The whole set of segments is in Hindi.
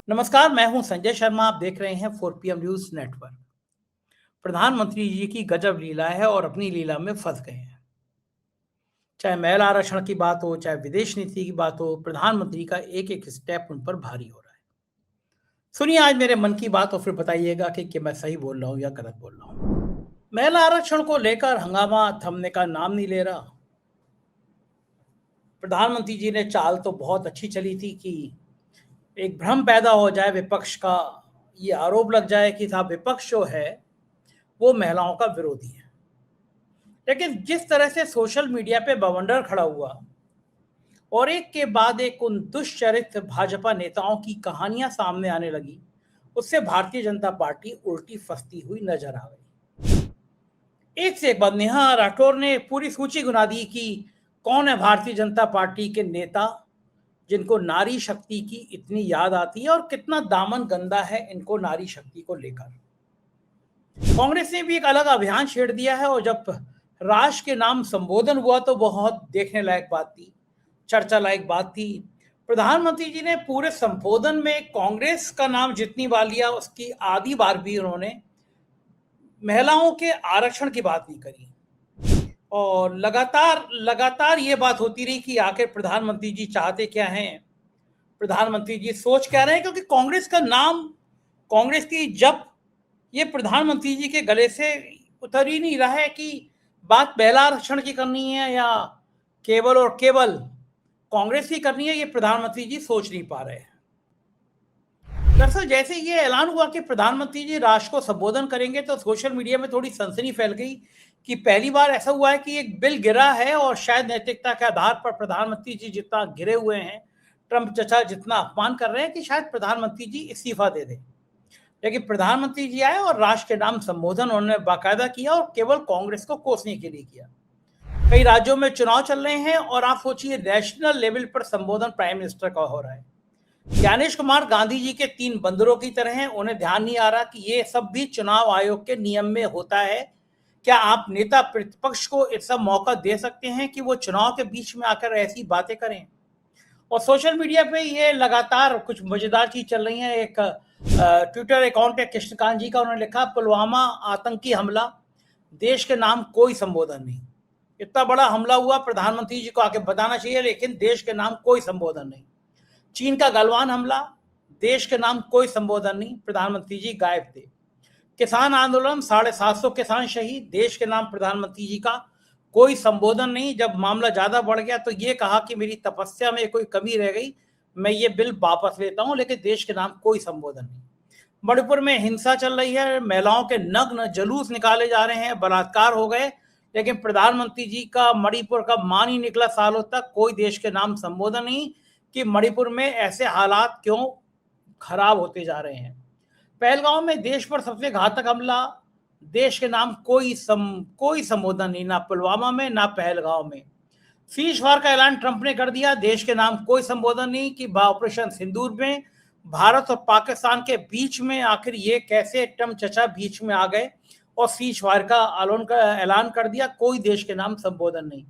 नमस्कार, मैं हूं संजय शर्मा। आप देख रहे हैं 4PM न्यूज नेटवर्क। प्रधानमंत्री जी की गजब लीला है और अपनी लीला में फंस गए हैं। चाहे महिला आरक्षण की बात हो, चाहे विदेश नीति की बात हो, प्रधानमंत्री का एक एक स्टेप उन पर भारी हो रहा है। सुनिए आज मेरे मन की बात और फिर बताइएगा कि मैं सही बोल रहा हूं या गलत बोल रहा हूं। महिला आरक्षण को लेकर हंगामा थमने का नाम नहीं ले रहा। प्रधानमंत्री जी ने चाल तो बहुत अच्छी चली थी कि एक भ्रम पैदा हो जाए, विपक्ष का ये आरोप लग जाए कि साहब विपक्ष जो है वो महिलाओं का विरोधी है। लेकिन जिस तरह से सोशल मीडिया पे बवंडर खड़ा हुआ और एक के बाद एक उन दुष्चरित्र भाजपा नेताओं की कहानियां सामने आने लगी, उससे भारतीय जनता पार्टी उल्टी फंसती हुई नजर आ गई। एक से एक बाद नेहा राठौर ने पूरी सूची गिना दी कि कौन है भारतीय जनता पार्टी के नेता जिनको नारी शक्ति की इतनी याद आती है और कितना दामन गंदा है इनको नारी शक्ति को लेकर। कांग्रेस ने भी एक अलग अभियान छेड़ दिया है और जब राष्ट्र के नाम संबोधन हुआ तो बहुत देखने लायक बात थी, चर्चा लायक बात थी। प्रधानमंत्री जी ने पूरे संबोधन में कांग्रेस का नाम जितनी बार लिया उसकी आधी बार भी उन्होंने महिलाओं के आरक्षण की बात नहीं करी। और लगातार लगातार ये बात होती रही कि आखिर प्रधानमंत्री जी चाहते क्या हैं, प्रधानमंत्री जी सोच क्या रहे हैं, क्योंकि कांग्रेस का नाम, कांग्रेस की जब ये प्रधानमंत्री जी के गले से उतर ही नहीं रहा है कि बात महिला आरक्षण की करनी है या केवल और केवल कांग्रेस की करनी है, ये प्रधानमंत्री जी सोच नहीं पा रहे हैं। दरअसल जैसे ये ऐलान हुआ कि प्रधानमंत्री जी राष्ट्र को संबोधन करेंगे तो सोशल मीडिया में थोड़ी सनसनी फैल गई कि पहली बार ऐसा हुआ है कि एक बिल गिरा है और शायद नैतिकता के आधार पर प्रधानमंत्री जी जितना गिरे हुए हैं, ट्रंप चचा जितना अपमान कर रहे हैं कि शायद प्रधानमंत्री जी इस्तीफा दे दें। लेकिन प्रधानमंत्री जी आए और राष्ट्र के नाम संबोधन उन्होंने बाकायदा किया और केवल कांग्रेस को कोसने के लिए किया। कई राज्यों में चुनाव चल रहे हैं और आप सोचिए नेशनल लेवल पर संबोधन प्राइम मिनिस्टर का हो रहा है। ज्ञानेश कुमार गांधी जी के 3 बंदरों की तरह हैं, उन्हें ध्यान नहीं आ रहा कि ये सब भी चुनाव आयोग के नियम में होता है। क्या आप नेता प्रतिपक्ष को ऐसा मौका दे सकते हैं कि वो चुनाव के बीच में आकर ऐसी बातें करें? और सोशल मीडिया पे ये लगातार कुछ मजेदार चीज चल रही है। एक ट्विटर अकाउंट है कृष्णकांत जी का, उन्होंने लिखा पुलवामा आतंकी हमला, देश के नाम कोई संबोधन नहीं। इतना बड़ा हमला हुआ, प्रधानमंत्री जी को आके बताना चाहिए, लेकिन देश के नाम कोई संबोधन नहीं। चीन का गलवान हमला, देश के नाम कोई संबोधन नहीं, प्रधानमंत्री जी गायब थे। किसान आंदोलन, 750 किसान शहीद, देश के नाम प्रधानमंत्री जी का कोई संबोधन नहीं। जब मामला ज्यादा बढ़ गया तो ये कहा कि मेरी तपस्या में कोई कमी रह गई, मैं ये बिल वापस लेता हूं, लेकिन देश के नाम कोई संबोधन नहीं। मणिपुर में हिंसा चल रही है, महिलाओं के नग्न जुलूस निकाले जा रहे हैं, बलात्कार हो गए, लेकिन प्रधानमंत्री जी का मणिपुर का मान ही निकला सालों तक। कोई देश के नाम संबोधन नहीं कि मणिपुर में ऐसे हालात क्यों खराब होते जा रहे हैं। पहलगांव में देश पर सबसे घातक हमला, देश के नाम कोई संबोधन नहीं, ना पुलवामा में ना पहलगांव में। सीज फायर का ऐलान ट्रंप ने कर दिया, देश के नाम कोई संबोधन नहीं कि ऑपरेशन सिंदूर में भारत और पाकिस्तान के बीच में आखिर ये कैसे ट्रंप चचा बीच में आ गए और सीज फायर का ऐलान कर दिया, कोई देश के नाम संबोधन नहीं।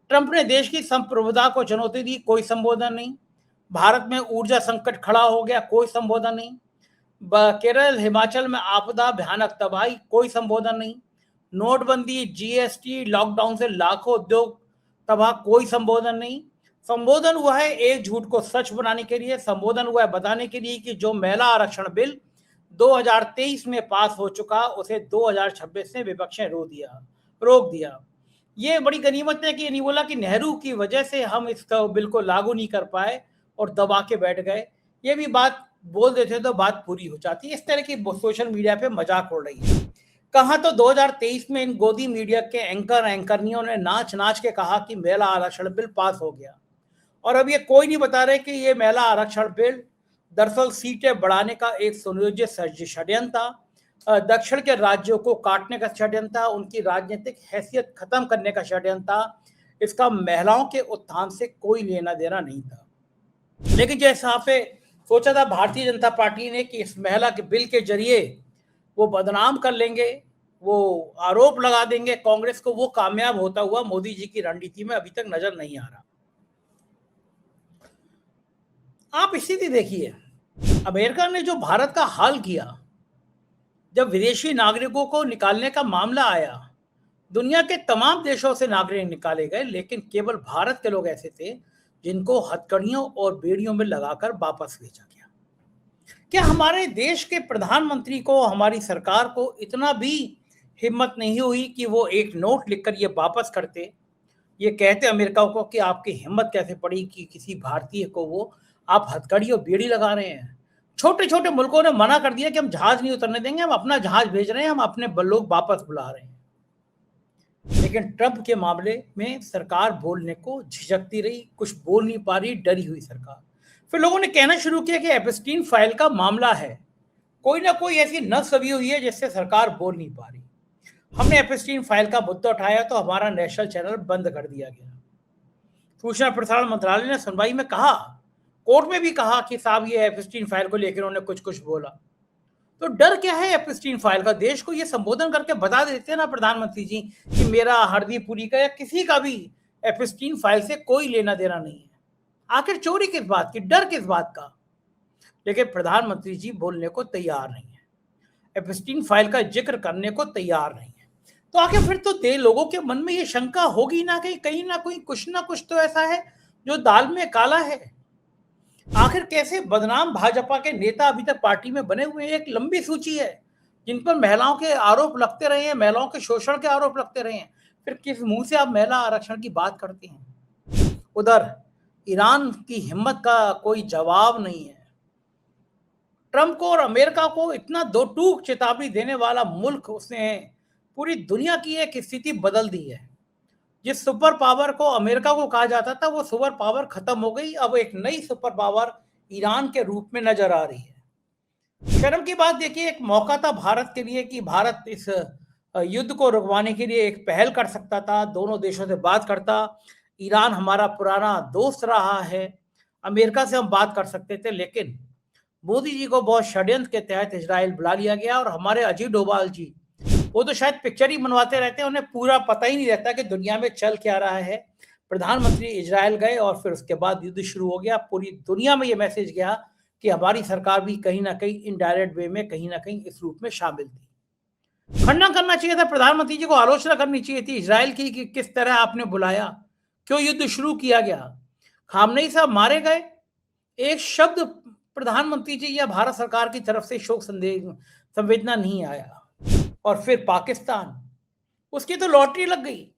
ट्रंप ने देश की संप्रभुता को चुनौती दी, कोई संबोधन नहीं। भारत में ऊर्जा संकट खड़ा हो गया, कोई संबोधन नहीं। केरल हिमाचल में आपदा भयानक तबाही, कोई संबोधन नहीं। नोटबंदी, जीएसटी, लॉकडाउन से लाखों उद्योग तबाह, कोई संबोधन नहीं। संबोधन हुआ है एक झूठ को सच बनाने के लिए, संबोधन हुआ है बताने के लिए कि जो महिला आरक्षण बिल 2023 में पास हो चुका उसे 2026 में विपक्ष ने रोक दिया। ये बड़ी गनीमत है कि ये नहीं बोला कि नेहरू की वजह से हम इस बिल को लागू नहीं कर पाए और दबा के बैठ गए। ये भी बात बोल देते तो बात पूरी हो जाती। इस तरह की सोशल मीडिया पे मजाक उड़ रही है। कहा तो 2023 में इन गोदी मीडिया के एंकरनियों ने नाच नाच के कहा कि महिला आरक्षण बिल पास हो गया, और अब ये कोई नहीं बता रहे कि ये महिला आरक्षण बिल दरअसल सीटें बढ़ाने का एक सुनियोजित षड्यंत्र था, दक्षिण के राज्यों को काटने का षड्यंत्र था, उनकी राजनीतिक हैसियत खत्म करने का षड्यंत्र था। इसका महिलाओं के उत्थान से कोई लेना देना नहीं था। लेकिन जिस हिसाब से सोचा था भारतीय जनता पार्टी ने कि इस महिला के बिल के जरिए वो बदनाम कर लेंगे, वो आरोप लगा देंगे कांग्रेस को, वो कामयाब होता हुआ मोदी जी की रणनीति में अभी तक नजर नहीं आ रहा। आप स्थिति देखिए, अमेरिका ने जो भारत का हाल किया, जब विदेशी नागरिकों को निकालने का मामला आया, दुनिया के तमाम देशों से नागरिक निकाले गए, लेकिन केवल भारत के लोग ऐसे थे जिनको हथकड़ियों और बेड़ियों में लगाकर वापस भेजा गया। क्या हमारे देश के प्रधानमंत्री को, हमारी सरकार को इतना भी हिम्मत नहीं हुई कि वो एक नोट लिखकर ये वापस करते? ये कहते अमेरिका को कि आपकी हिम्मत कैसे पड़ी कि किसी भारतीय को वो आप हथकड़ी और बेड़ी लगा रहे हैं। छोटे छोटे मुल्कों ने मना कर दिया कि हम जहाज नहीं उतरने देंगे, हम अपना जहाज भेज रहे हैं, हम अपने लोग वापस बुला रहे हैं। लेकिन ट्रंप के मामले में सरकार बोलने को झिझकती रही, कुछ बोल नहीं पा रही, डरी हुई सरकार। फिर लोगों ने कहना शुरू किया कि एप्स्टीन फाइल का मामला है, कोई ना कोई ऐसी नस दबी हुई है जिससे सरकार बोल नहीं पा रही। हमने एप्स्टीन फाइल का मुद्दा उठाया तो हमारा नेशनल चैनल बंद कर दिया गया। सूचना प्रसारण मंत्रालय ने सुनवाई में कहा, कोर्ट में भी कहा कि साहब ये एप्स्टीन फाइल को लेकर उन्होंने कुछ कुछ बोला। तो डर क्या है एप्स्टीन फाइल का? देश को ये संबोधन करके बता देते हैं ना प्रधानमंत्री जी कि मेरा हरदीप पुरी का या किसी का भी एप्स्टीन फाइल से कोई लेना देना नहीं है। आखिर चोरी किस बात की, डर किस बात का? लेकिन प्रधानमंत्री जी बोलने को तैयार नहीं है, एप्स्टीन फाइल का जिक्र करने को तैयार नहीं है। तो आखिर फिर तो लोगों के मन में ये शंका होगी ना कि कहीं ना कोई कुछ ना कुछ तो ऐसा है जो दाल में काला है। आखिर कैसे बदनाम भाजपा के नेता अभी तक पार्टी में बने हुए हैं? एक लंबी सूची है जिन पर महिलाओं के आरोप लगते रहे हैं, महिलाओं के शोषण के आरोप लगते रहे हैं। फिर किस मुंह से आप महिला आरक्षण की बात करते हैं? उधर ईरान की हिम्मत का कोई जवाब नहीं है। ट्रंप को और अमेरिका को इतना दो टूक चेतावनी देने वाला मुल्क उसने पूरी दुनिया की एक स्थिति बदल दी है। जिस सुपर पावर को अमेरिका को कहा जाता था वो सुपर पावर खत्म हो गई, अब एक नई सुपर पावर ईरान के रूप में नजर आ रही है। शर्म की बात देखिए, एक मौका था भारत के लिए कि भारत इस युद्ध को रुकवाने के लिए एक पहल कर सकता था, दोनों देशों से बात करता। ईरान हमारा पुराना दोस्त रहा है, अमेरिका से हम बात कर सकते थे, लेकिन मोदी जी को बहुत षड्यंत्र के तहत इजराइल बुला लिया गया। और हमारे अजीत डोभाल जी, वो तो शायद पिक्चर ही बनवाते रहते हैं, उन्हें पूरा पता ही नहीं रहता कि दुनिया में चल क्या रहा है। प्रधानमंत्री इजराइल गए और फिर उसके बाद युद्ध शुरू हो गया। पूरी दुनिया में ये मैसेज गया कि हमारी सरकार भी कहीं ना कहीं इनडायरेक्ट वे में कहीं ना कहीं इस रूप में शामिल थी। खंडन करना चाहिए था प्रधानमंत्री जी को, आलोचना करनी चाहिए थी इजराइल की कि किस तरह आपने बुलाया, क्यों युद्ध शुरू किया गया। खामनेई साहब मारे गए, एक शब्द प्रधानमंत्री जी या भारत सरकार की तरफ से शोक संवेदना नहीं आया। और फिर पाकिस्तान, उसकी तो लॉटरी लग गई।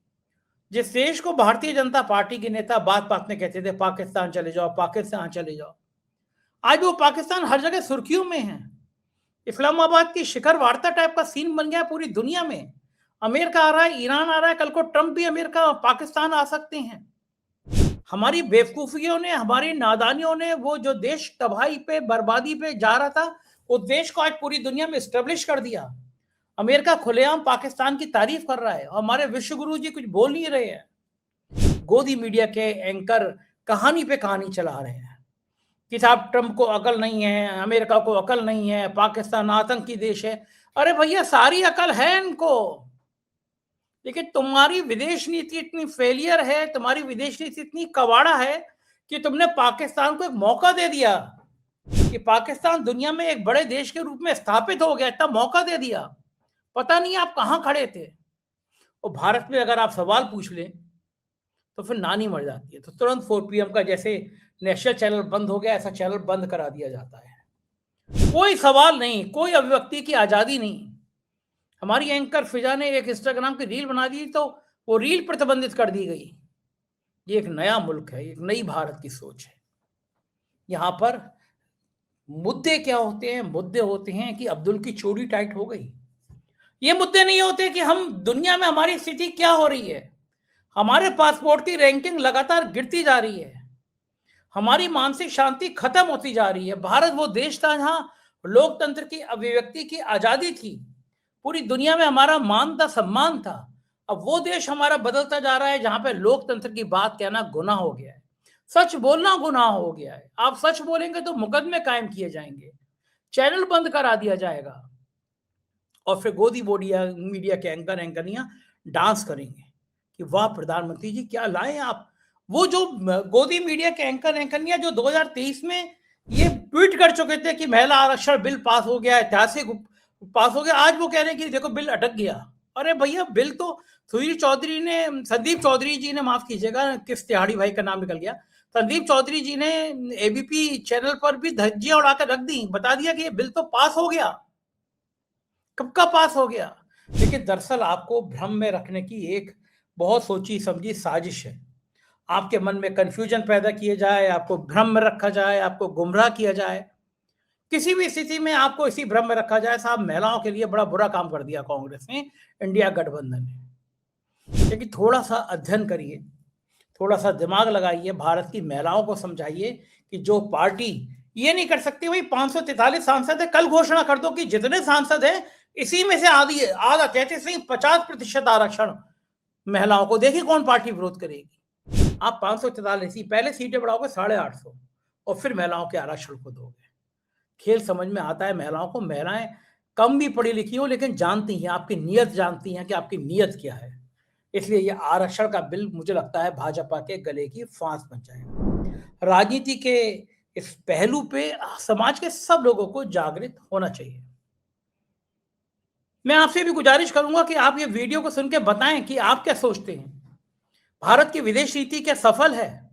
जिस देश को भारतीय जनता पार्टी के नेता बात बात में कहते थे पाकिस्तान चले जाओ, पाकिस्तान चले जाओ, आज वो पाकिस्तान हर जगह सुर्खियों में है। इस्लामाबाद की शिखर वार्ता टाइप का सीन बन गया पूरी दुनिया में। अमेरिका आ रहा है, ईरान आ रहा है, कल को ट्रंप भी अमेरिका पाकिस्तान आ सकते हैं। हमारी बेवकूफियों ने, हमारी नादानियों ने वो जो देश तबाही पे, बर्बादी पे जा रहा था, उस देश को आज पूरी दुनिया में स्टेब्लिश कर दिया। अमेरिका खुलेआम पाकिस्तान की तारीफ कर रहा है और हमारे विश्व गुरु जी कुछ बोल नहीं रहे हैं। गोदी मीडिया के एंकर कहानी पे कहानी चला रहे हैं कि साहब ट्रंप को अकल नहीं है, अमेरिका को अकल नहीं है, पाकिस्तान आतंकी देश है। अरे भैया सारी अकल है इनको, लेकिन तुम्हारी विदेश नीति इतनी फेलियर है, तुम्हारी विदेश नीति इतनी कबाड़ा है कि तुमने पाकिस्तान को एक मौका दे दिया कि पाकिस्तान दुनिया में एक बड़े देश के रूप में स्थापित हो गया। इतना मौका दे दिया, पता नहीं आप कहां खड़े थे। और भारत में अगर आप सवाल पूछ लें तो फिर नानी मर जाती है। तो तुरंत 4 PM का जैसे नेशनल चैनल बंद हो गया, ऐसा चैनल बंद करा दिया जाता है। कोई सवाल नहीं, कोई अभिव्यक्ति की आजादी नहीं। हमारी एंकर फिजा ने एक इंस्टाग्राम की रील बना दी तो वो रील प्रतिबंधित कर दी गई। ये एक नया मुल्क है, एक नई भारत की सोच है। यहां पर मुद्दे क्या होते हैं? मुद्दे होते हैं कि अब्दुल की चोरी टाइट हो गई। ये मुद्दे नहीं होते कि हम दुनिया में हमारी स्थिति क्या हो रही है। हमारे पासपोर्ट की रैंकिंग लगातार गिरती जा रही है, हमारी मानसिक शांति खत्म होती जा रही है। भारत वो देश था जहां लोकतंत्र की अभिव्यक्ति की आजादी थी, पूरी दुनिया में हमारा मान था, सम्मान था। अब वो देश हमारा बदलता जा रहा है जहां पे लोकतंत्र की बात कहना गुनाह हो गया है, सच बोलना गुनाह हो गया है। आप सच बोलेंगे तो मुकदमे कायम किए जाएंगे, चैनल बंद करा दिया जाएगा और फिर गोदी मीडिया के एंकरियां डांस करेंगे कि वाह प्रधानमंत्री जी क्या लाए आप। वो जो गोदी मीडिया के एंकरियां जो 2023 में ये ट्वीट कर चुके थे कि महिला आरक्षण बिल पास हो गया, ऐतिहासिक पास हो गया। आज वो कह रहे हैं कि देखो बिल अटक गया। अरे भैया, बिल तो संदीप चौधरी जी ने, माफ कीजिएगा किस तिहाड़ी भाई का नाम निकल गया, संदीप चौधरी जी ने एबीपी चैनल पर भी धज्जियां उड़ाकर रख दी, बता दिया कि ये बिल तो पास हो गया। कब का पास हो गया? लेकिन दरअसल आपको भ्रम में रखने की एक बहुत सोची समझी साजिश है। आपके मन में कंफ्यूजन पैदा किए जाए, आपको भ्रम में रखा जाए, आपको गुमराह किया जाए। किसी भी स्थिति में आपको इसी भ्रम में रखा जाए। साहब, महिलाओं के लिए बड़ा बुरा काम कर दिया कांग्रेस ने, इंडिया गठबंधन ने। लेकिन थोड़ा सा अध्ययन करिए, थोड़ा सा दिमाग लगाइए, भारत की महिलाओं को समझाइए कि जो पार्टी ये नहीं कर सकती, भाई 543 सांसद है, कल घोषणा कर दो कि जितने सांसद हैं इसी में से आधा 33 नहीं 50% आरक्षण महिलाओं को। देखिए कौन पार्टी विरोध करेगी। आप 543 पहले सीटें बढ़ाओगे 850 और फिर महिलाओं के आरक्षण को दोगे। खेल समझ में आता है महिलाओं को। महिलाएं कम भी पढ़ी लिखी हो लेकिन जानती हैं, आपकी नीयत जानती हैं कि आपकी नीयत क्या है। इसलिए ये आरक्षण का बिल मुझे लगता है भाजपा के गले की फांस बन जाएगा। राजनीति के इस पहलू पे समाज के सब लोगों को जागृत होना चाहिए। मैं आपसे भी गुजारिश करूंगा कि आप ये वीडियो को सुन के बताएं कि आप क्या सोचते हैं। भारत की विदेश नीति क्या सफल है?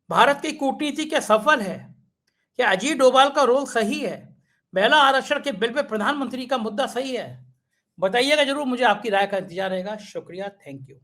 भारत की कूटनीति क्या सफल है? क्या अजीत डोभाल का रोल सही है? महिला आरक्षण के बिल पे प्रधानमंत्री का मुद्दा सही है? बताइएगा जरूर, मुझे आपकी राय का इंतजार रहेगा। शुक्रिया, थैंक यू।